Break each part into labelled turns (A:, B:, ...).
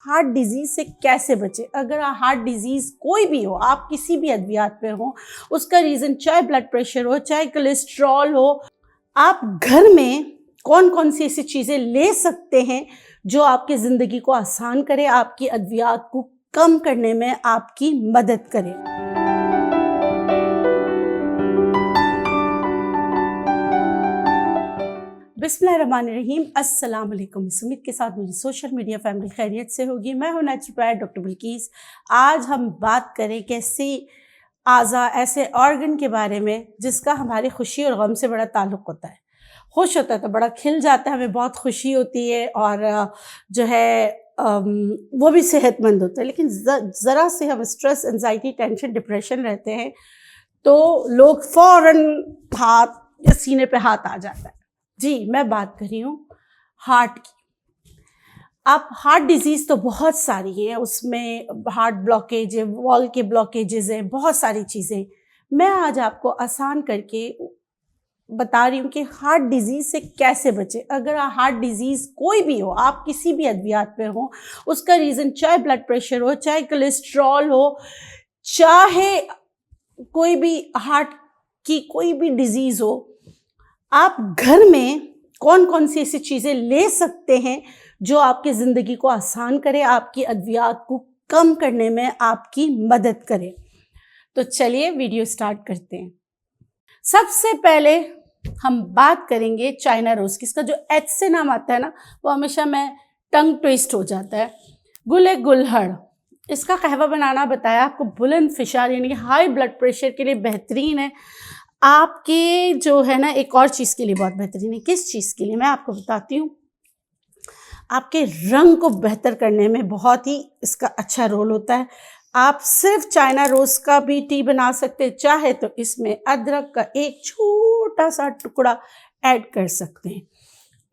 A: Heart disease से कैसे बचे। अगर हार्ट डिजीज़ कोई भी हो, आप किसी भी अद्वियात पे हो, उसका रीज़न चाहे ब्लड प्रेशर हो, चाहे कोलेस्ट्रॉल हो, आप घर में कौन कौन सी ऐसी चीज़ें ले सकते हैं जो आपकी ज़िंदगी को आसान करे, आपकी अद्वियात को कम करने में आपकी मदद करे। बिस्मिल्लाहिर्रहमानिर्रहीम, अस्सलाम वालेकुम। इस उम्मीद के साथ मेरी सोशल मीडिया फैमिली खैरियत से होगी। मैं हूं नेचुरोपैथ डॉक्टर बिल्किस। आज हम बात करें कैसे आज़ा, ऐसे ऑर्गन के बारे में जिसका हमारी खुशी और गम से बड़ा ताल्लुक़ होता है। खुश होता है तो बड़ा खिल जाता है, हमें बहुत खुशी होती है और जो है वो भी सेहतमंद होता है। लेकिन ज़रा से हम स्ट्रेस, एंजाइटी, टेंशन, डिप्रेशन रहते हैं तो लोग फ़ौरन हाथ या सीने पे हाथ आ जाता है। जी, मैं बात कर रही हूँ हार्ट की। अब हार्ट डिजीज़ तो बहुत सारी है, उसमें हार्ट ब्लॉकेज है, वॉल के ब्लॉकेजेस हैं, बहुत सारी चीज़ें। मैं आज आपको आसान करके बता रही हूँ कि हार्ट डिजीज़ से कैसे बचे। अगर हार्ट डिजीज़ कोई भी हो, आप किसी भी अद्वियात पे हो, उसका रीज़न चाहे ब्लड प्रेशर हो, चाहे कोलेस्ट्रॉल हो, चाहे कोई भी हार्ट की कोई भी डिजीज़ हो, आप घर में कौन कौन सी ऐसी चीज़ें ले सकते हैं जो आपकी ज़िंदगी को आसान करे, आपकी अद्वियात को कम करने में आपकी मदद करे। तो चलिए वीडियो स्टार्ट करते हैं। सबसे पहले हम बात करेंगे चाइना रोज़ की। इसका जो एच से नाम आता है ना, वो हमेशा में टंग ट्विस्ट हो जाता है। गुले गुलहड़, इसका कहवा बनाना बताया आपको। बुलंद फिशार यानी हाई ब्लड प्रेशर के लिए बेहतरीन है। आपके जो है ना, एक और चीज़ के लिए बहुत बेहतरीन है। किस चीज़ के लिए मैं आपको बताती हूँ। आपके रंग को बेहतर करने में बहुत ही इसका अच्छा रोल होता है। आप सिर्फ चाइना रोज़ का भी टी बना सकते हैं, चाहे तो इसमें अदरक का एक छोटा सा टुकड़ा ऐड कर सकते हैं।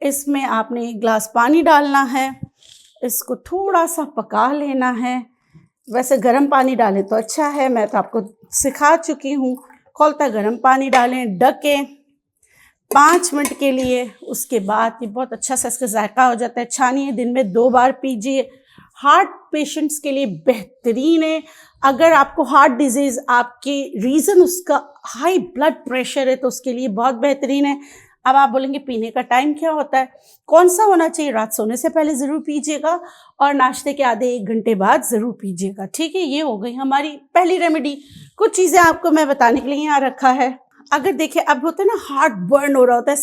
A: इसमें आपने 1 गिलास पानी डालना है, इसको थोड़ा सा पका लेना है। वैसे गर्म पानी डालें तो अच्छा है, मैं तो आपको सिखा चुकी हूँ। खौलता गर्म पानी डालें, ढकें 5 मिनट के लिए। उसके बाद ये बहुत अच्छा सा इसका जायका हो जाता है। छानिए, दिन में 2 बार पीजिए। हार्ट पेशेंट्स के लिए बेहतरीन है। अगर आपको हार्ट डिजीज़, आपकी रीज़न उसका हाई ब्लड प्रेशर है, तो उसके लिए बहुत बेहतरीन है। अब आप बोलेंगे पीने का टाइम क्या होता है, कौन सा होना चाहिए? रात सोने से पहले ज़रूर पीजिएगा और नाश्ते के आधे 1 घंटे बाद ज़रूर पीजिएगा। ठीक है, ये हो गई हमारी पहली रेमेडी। कुछ चीज़ें आपको मैं बताने के लिए यहाँ रखा है। अगर देखिए, अब होता है ना, हार्ट बर्न हो रहा होता है,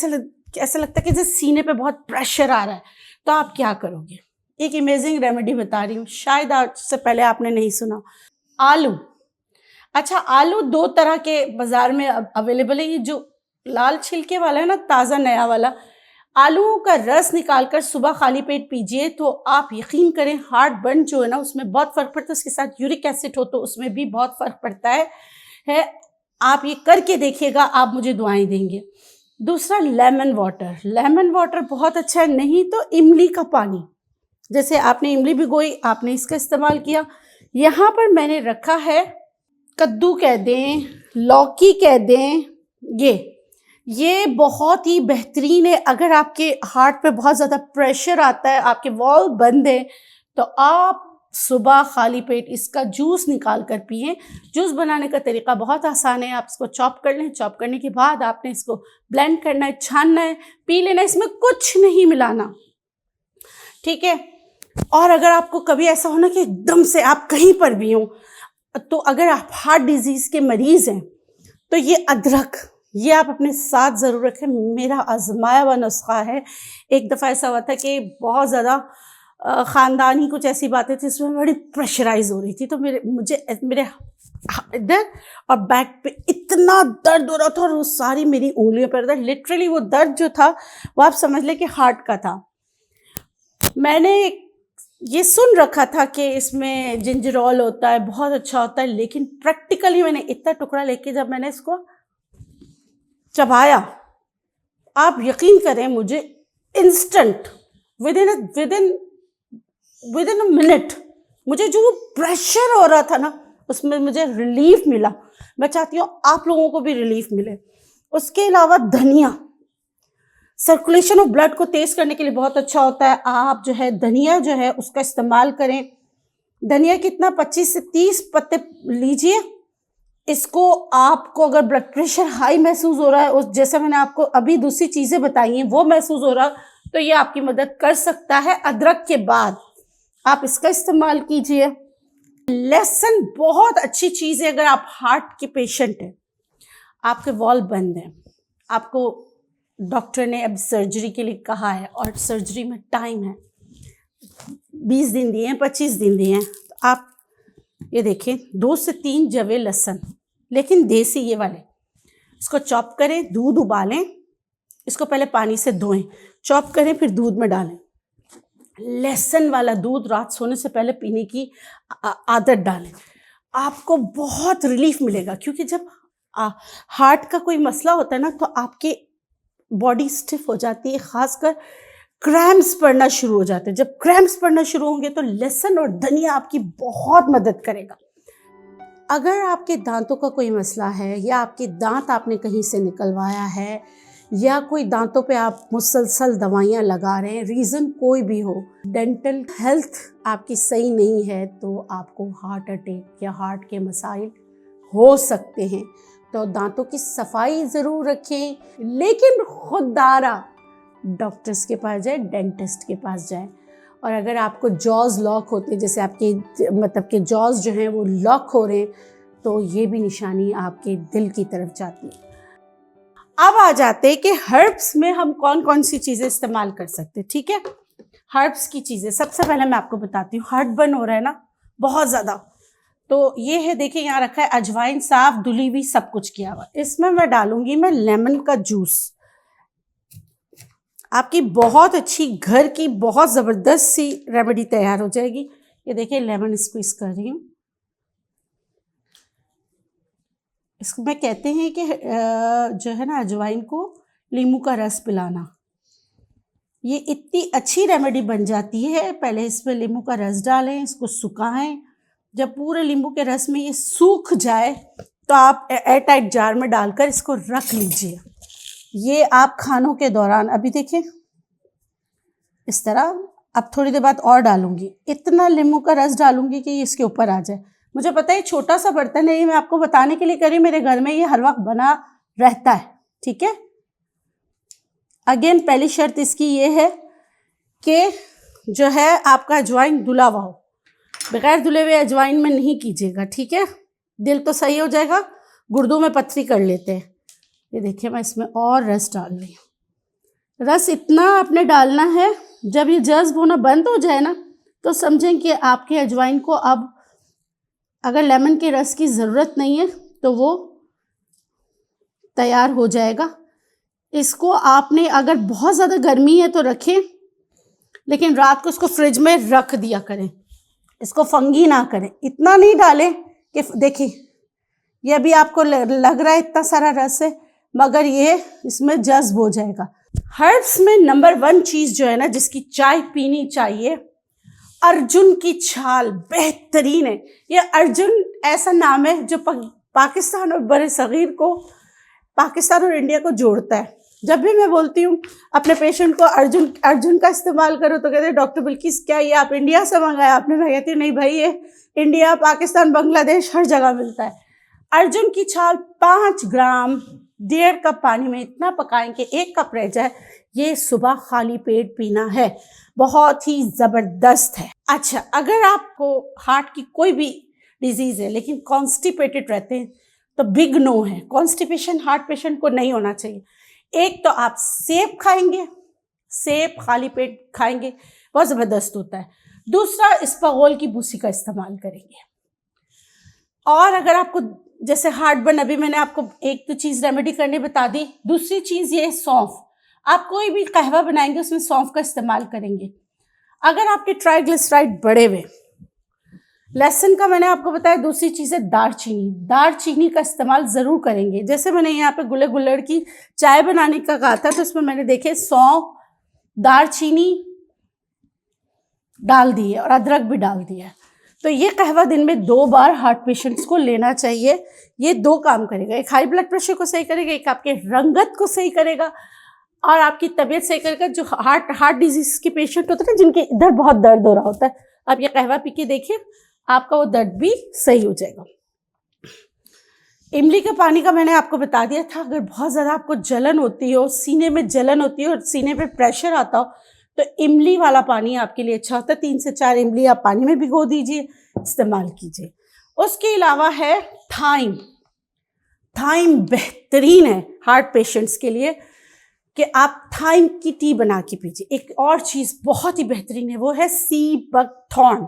A: ऐसा लगता है कि जैसे सीने पे बहुत प्रेशर आ रहा है, तो आप क्या करोगे? एक अमेजिंग रेमेडी बता रही हूँ, शायद आज से पहले आपने नहीं सुना। आलू। अच्छा, आलू 2 तरह के बाज़ार में अवेलेबल है। ये जो लाल छिलके वाला है ना, ताज़ा नया वाला, आलूओं का रस निकाल कर सुबह खाली पेट पीजिए तो आप यकीन करें हार्ट बर्न जो है ना, उसमें बहुत फ़र्क पड़ता है। उसके साथ यूरिक एसिड हो तो उसमें भी बहुत फ़र्क पड़ता है। आप ये करके देखिएगा, आप मुझे दुआएं देंगे। दूसरा, लेमन वाटर। लेमन वाटर बहुत अच्छा है। नहीं तो इमली का पानी, जैसे आपने इमली भिगोई, आपने इसका इस्तेमाल किया। यहाँ पर मैंने रखा है, कद्दू कह दें, लौकी कह दें, ये बहुत ही बेहतरीन है। अगर आपके हार्ट पे बहुत ज़्यादा प्रेशर आता है, आपके वॉल्व बंद है, तो आप सुबह खाली पेट इसका जूस निकाल कर पिए। जूस बनाने का तरीका बहुत आसान है। आप इसको चॉप कर लें। चॉप करने के बाद आपने इसको ब्लेंड करना है, छानना है, पी लेना है। इसमें कुछ नहीं मिलाना, ठीक है। और अगर आपको कभी ऐसा हो ना कि एकदम से आप कहीं पर भी हो, तो अगर आप हार्ट डिजीज़ के मरीज़ हैं तो ये अदरक, ये आप अपने साथ ज़रूर रखें। मेरा आजमाया हुआ नुस्खा है। एक दफ़ा ऐसा हुआ था कि बहुत ज़्यादा ख़ानदानी कुछ ऐसी बातें थी, इसमें बड़ी प्रेशराइज़ हो रही थी, तो मेरे इधर और बैक पे इतना दर्द हो रहा था और वो सारी मेरी उंगलियों पर दर्द। लिटरली वो दर्द जो था वो आप समझ लें कि हार्ट का था। मैंने ये सुन रखा था कि इसमें जिंजरोल होता है, बहुत अच्छा होता है, लेकिन प्रैक्टिकली मैंने इतना टुकड़ा लेके जब मैंने इसको चबाया, आप यकीन करें, मुझे इंस्टेंट विदिन अ मिनट मुझे जो प्रेशर हो रहा था ना, उसमें मुझे रिलीफ मिला। मैं चाहती हूँ आप लोगों को भी रिलीफ मिले। उसके अलावा धनिया, सर्कुलेशन ऑफ ब्लड को तेज करने के लिए बहुत अच्छा होता है। आप जो है धनिया जो है उसका इस्तेमाल करें। धनिया कितना 25 से 30 पत्ते लीजिए। इसको आपको अगर ब्लड प्रेशर हाई महसूस हो रहा है, उस जैसे मैंने आपको अभी दूसरी चीज़ें बताई हैं वो महसूस हो रहा, तो ये आपकी मदद कर सकता है। अदरक के बाद आप इसका इस्तेमाल कीजिए। लहसुन बहुत अच्छी चीज़ है अगर आप हार्ट के पेशेंट हैं, आपके वॉल्व बंद हैं, आपको डॉक्टर ने अब सर्जरी के लिए कहा है और सर्जरी में टाइम है, 20 दिन दिए हैं, 25 दिन दिए हैं, तो आप ये देखें 2 से 3 जवे लहसुन, लेकिन देसी ये वाले, इसको चॉप करें, दूध उबालें, इसको पहले पानी से धोएं, चॉप करें, फिर दूध में डालें। लहसुन वाला दूध रात सोने से पहले पीने की आदत डालें, आपको बहुत रिलीफ मिलेगा। क्योंकि जब हार्ट का कोई मसला होता है ना, तो आपके बॉडी स्टिफ हो जाती है, खासकर क्रैम्प्स पड़ना शुरू हो जाते हैं। जब क्रैम्प्स पड़ना शुरू होंगे तो लहसुन और धनिया आपकी बहुत मदद करेगा। अगर आपके दांतों का कोई मसला है, या आपके दांत आपने कहीं से निकलवाया है, या कोई दांतों पे आप मुसलसल दवाइयाँ लगा रहे हैं, रीज़न कोई भी हो, डेंटल हेल्थ आपकी सही नहीं है, तो आपको हार्ट अटैक या हार्ट के मसाइल हो सकते हैं। तो दांतों की सफाई ज़रूर रखें, लेकिन खुददारा डॉक्टर्स के पास जाए, डेंटिस्ट के पास जाए। और अगर आपको जॉज लॉक होते, जैसे आपके मतलब के जॉज जो हैं वो लॉक हो रहे हैं, तो ये भी निशानी आपके दिल की तरफ जाती है। अब आ जाते हैं कि हर्ब्स में हम कौन कौन सी चीज़ें इस्तेमाल कर सकते हैं। ठीक है, हर्ब्स की चीज़ें सबसे पहले मैं आपको बताती हूँ। हार्ट बर्न हो रहा है ना बहुत ज़्यादा, तो ये है, देखिए यहाँ रखा है अजवाइन, साफ धुली हुई, सब कुछ किया हुआ। इसमें मैं डालूंगी मैं लेमन का जूस। आपकी बहुत अच्छी घर की बहुत ज़बरदस्त सी रेमेडी तैयार हो जाएगी। ये देखिए लेमन स्क्वीज कर रही हूँ। इसको मैं कहते हैं कि जो है ना अजवाइन को नींबू का रस पिलाना, ये इतनी अच्छी रेमेडी बन जाती है। पहले इसमें नींबू का रस डालें, इसको सुखाएं, जब पूरे नींबू के रस में ये सूख जाए तो आप एयर टाइट जार में डालकर इसको रख लीजिए। ये आप खानों के दौरान, अभी देखिए इस तरह, अब थोड़ी देर बाद और डालूंगी, इतना नींबू का रस डालूंगी कि ये इसके ऊपर आ जाए। मुझे पता है छोटा सा बर्तन है, ये मैं आपको बताने के लिए करी, मेरे घर में ये हर वक्त बना रहता है। ठीक है, अगेन पहली शर्त इसकी ये है कि जो है आपका अजवाइन धुला हुआ हो, बगैर धुले हुए अजवाइन में नहीं कीजिएगा। ठीक है, दिल तो सही हो जाएगा, गुर्दों में पथरी कर लेते हैं। ये देखिए मैं इसमें और रस डाल रही हूँ। रस इतना आपने डालना है, जब ये जज्ब होना बंद हो जाए ना, तो समझें कि आपके अजवाइन को अब अगर लेमन के रस की ज़रूरत नहीं है तो वो तैयार हो जाएगा। इसको आपने, अगर बहुत ज़्यादा गर्मी है तो रखें, लेकिन रात को इसको फ्रिज में रख दिया करें, इसको फंगी ना करें। इतना नहीं डालें कि देखिए ये अभी आपको लग रहा है इतना सारा रस है, मगर ये इसमें जज्ब हो जाएगा। हर्ब्स में नंबर 1 चीज़ जो है ना जिसकी चाय पीनी चाहिए, अर्जुन की छाल बेहतरीन है। ये अर्जुन ऐसा नाम है जो पाकिस्तान और बड़े सगीर को, पाकिस्तान और इंडिया को जोड़ता है। जब भी मैं बोलती हूँ अपने पेशेंट को अर्जुन का इस्तेमाल करो, तो कहते हैं डॉक्टर बिल्किस क्या ये आप इंडिया से मंगाया आपने? मैं कहती हूँ नहीं भाई, ये इंडिया, पाकिस्तान, बांग्लादेश हर जगह मिलता है। अर्जुन की छाल 5 ग्राम 1.5 कप पानी में इतना पकाएं कि 1 कप रह जाए। ये सुबह खाली पेट पीना है, बहुत ही ज़बरदस्त है। अच्छा, अगर आपको हार्ट की कोई भी डिजीज़ है लेकिन कॉन्स्टिपेटेड रहते हैं तो बिग नो है, कॉन्स्टिपेशन हार्ट पेशेंट को नहीं होना चाहिए। एक तो आप सेब खाएंगे, सेब खाली पेट खाएंगे, बहुत ज़बरदस्त होता है। दूसरा इसबगोल की भूसी का इस्तेमाल करेंगे। और अगर आपको जैसे हार्ट बर्न, अभी मैंने आपको एक तो चीज़ रेमेडी करने बता दी, दूसरी चीज़ ये है सौंफ। आप कोई भी कहवा बनाएंगे उसमें सौंफ का इस्तेमाल करेंगे। अगर आपके ट्राइग्लिसराइड बढ़े हुए, लहसुन का मैंने आपको बताया, दूसरी चीज़ है दालचीनी। दालचीनी का इस्तेमाल ज़रूर करेंगे। जैसे मैंने यहाँ पे गुल्ले गुल्लड़ की चाय बनाने का कहा था, तो इसमें मैंने देखे सौंफ, दालचीनी डाल दी है और अदरक भी डाल दिया है। तो ये कहवा दिन में 2 बार हार्ट पेशेंट्स को लेना चाहिए। ये 2 काम करेगा, एक हाई ब्लड प्रेशर को सही करेगा, एक आपके रंगत को सही करेगा। और आपकी तबीयत सही करेगा। जो हार्ट डिजीज के पेशेंट होते हैं ना, जिनके इधर बहुत दर्द हो रहा होता है, आप ये कहवा पी के देखिए, आपका वो दर्द भी सही हो जाएगा। इमली के पानी का मैंने आपको बता दिया था। अगर बहुत ज़्यादा आपको जलन होती हो, सीने में जलन होती है और सीने पे प्रेशर आता हो, तो इमली वाला पानी आपके लिए अच्छा होता है। 3 से 4 इमली आप पानी में भिगो दीजिए, इस्तेमाल कीजिए। उसके अलावा है थाइम। थाइम बेहतरीन है हार्ट पेशेंट्स के लिए कि आप थाइम की टी बना के पीजिए। एक और चीज़ बहुत ही बेहतरीन है, वो है सी बकथॉर्न।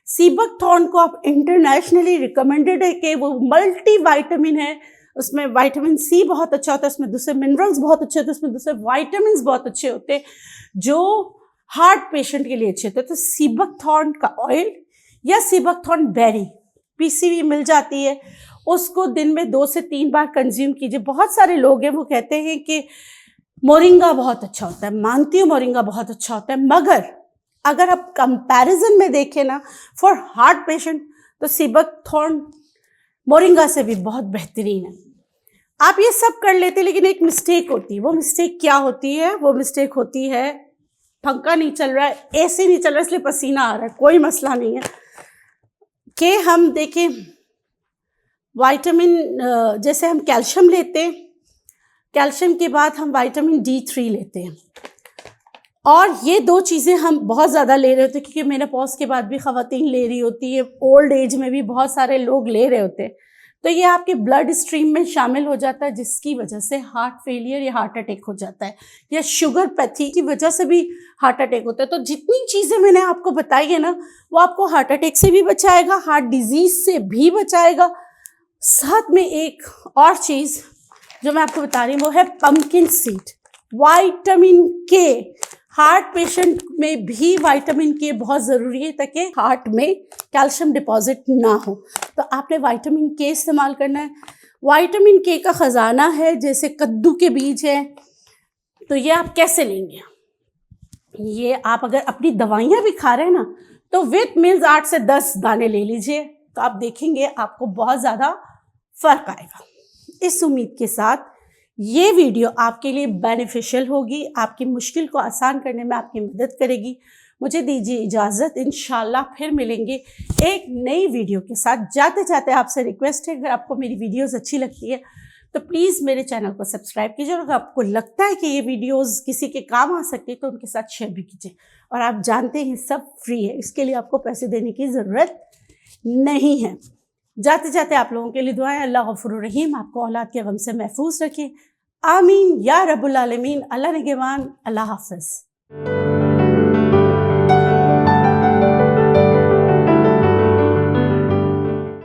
A: सी बकथॉर्न को आप इंटरनेशनली रिकमेंडेड है कि वो मल्टी वाइटामिन है। उसमें विटामिन सी बहुत अच्छा होता है, उसमें दूसरे मिनरल्स बहुत अच्छे होते हैं, उसमें दूसरे वाइटामिन बहुत अच्छे होते हैं जो हार्ट पेशेंट के लिए अच्छे होते हैं। तो सी बकथॉर्न का ऑयल या सी बकथॉर्न बेरी पीसी मिल जाती है, उसको दिन में 2 से 3 बार कंज्यूम कीजिए। बहुत सारे लोग हैं वो कहते हैं कि मोरिंगा बहुत अच्छा होता है। मानती हूँ मोरिंगा बहुत अच्छा होता है, मगर अगर आप कंपैरिजन में देखें ना फॉर हार्ट पेशेंट, तो सी बकथॉर्न मोरिंगा से भी बहुत बेहतरीन है। आप ये सब कर लेते, लेकिन एक मिस्टेक होती है। वो मिस्टेक क्या होती है? वो मिस्टेक होती है पंखा नहीं चल रहा है, एसी नहीं चल रहा है, इसलिए पसीना आ रहा है। कोई मसला नहीं है कि हम देखें विटामिन, जैसे हम कैल्शियम लेते हैं, कैल्शियम के बाद हम विटामिन D3 लेते हैं, और ये 2 चीज़ें हम बहुत ज़्यादा ले रहे होते हैं, क्योंकि मेनोपॉज के बाद भी ख़वातीन ले रही होती है, ओल्ड एज में भी बहुत सारे लोग ले रहे होते हैं। तो ये आपके ब्लड स्ट्रीम में शामिल हो जाता है, जिसकी वजह से हार्ट फेलियर या हार्ट अटैक हो जाता है, या शुगर पैथी की वजह से भी हार्ट अटैक होता है। तो जितनी चीज़ें मैंने आपको बताई है ना, वो आपको हार्ट अटैक से भी बचाएगा, हार्ट डिजीज़ से भी बचाएगा। साथ में एक और चीज़ जो मैं आपको बता रही हूँ वो है पम्पकिन सीड, विटामिन के। हार्ट पेशेंट में भी विटामिन के बहुत ज़रूरी है ताकि हार्ट में कैल्शियम डिपॉजिट ना हो। तो आपने विटामिन के इस्तेमाल करना है। विटामिन के का ख़जाना है, जैसे कद्दू के बीज है। तो ये आप कैसे लेंगे? ये आप अगर अपनी दवाइयाँ भी खा रहे हैं ना, तो विथ मील्स 8 से 10 दाने ले लीजिए, तो आप देखेंगे आपको बहुत ज़्यादा फ़र्क आएगा। इस उम्मीद के साथ ये वीडियो आपके लिए बेनिफिशियल होगी, आपकी मुश्किल को आसान करने में आपकी मदद करेगी। मुझे दीजिए इजाज़त, इंशाल्लाह फिर मिलेंगे एक नई वीडियो के साथ। जाते जाते आपसे रिक्वेस्ट है, अगर आपको मेरी वीडियोस अच्छी लगती है तो प्लीज़ मेरे चैनल को सब्सक्राइब कीजिए, और अगर आपको लगता है कि ये वीडियोस किसी के काम आ सकती है तो उनके साथ शेयर भी कीजिए। और आप जानते हैं सब फ्री है, इसके लिए आपको पैसे देने की ज़रूरत नहीं है। जाते जाते आप लोगों के लिए दुआएं। अल्लाह गफूर रहीम आपको औलाद के गम से महफूज रखें। आमीन या रब्बुल आलमीन। अल्लाह निगहबान। अल्लाह हाफ़िज़।